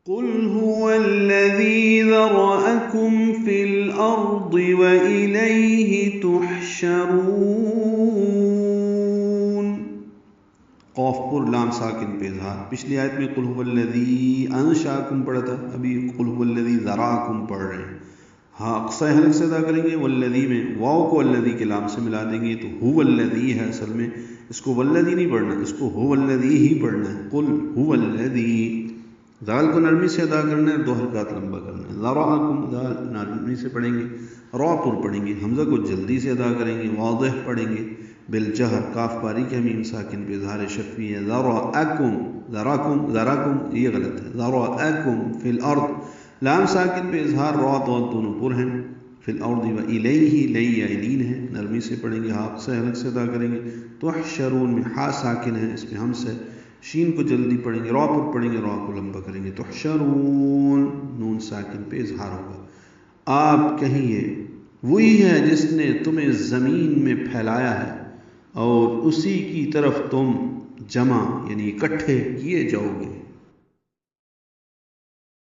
قل هو الذي ذرأكم في الأرض وإليه تحشرون. قاف پر لام ساکن پہ اظہار. پچھلی آیت میں قل هو الذی انشاکم پڑھا تھا، ابھی قل هو الذی ذراکم پڑھ رہے ہیں. ہاں اقصی حلق سے ادا کریں گے. والذی میں واو کو الذی کے لام سے ملا دیں گے تو هو الذی ہے، اصل میں اس کو والذی نہیں پڑھنا، اس کو هو الذی ہی پڑھنا ہے. قل هو الذی، ذال کو نرمی سے ادا کرنا ہے، 2 حرکات لمبا کرنا ہے. ذراکم ذال نرمی سے پڑھیں گے، را پر پڑھیں گے، حمزہ کو جلدی سے ادا کریں گے، واضح پڑھیں گے بالجہر. کاف باریک ہے، میم ساکن پہ اظہار شفوی ہے. ذراکم ذراکم ذراکم یہ غلط ہے. ذراکم فی الارض لام ساکن پہ اظہار، را دونوں پر ہیں. فی الارض و الیہ لی یعلین ہے، نرمی سے پڑھیں گے، ہاں سے حلق سے ادا کریں گے. تحشرون میں ہا ساکن ہے، اس میں ہم سے شین کو جلدی پڑھیں گے، را پر پڑھیں گے، را کو لمبا کریں گے. تحشرون نون ساکن پہ اظہار ہوگا. آپ کہیے وہی ہے جس نے تمہیں زمین میں پھیلایا ہے اور اسی کی طرف تم جمع یعنی اکٹھے کیے جاؤ گے.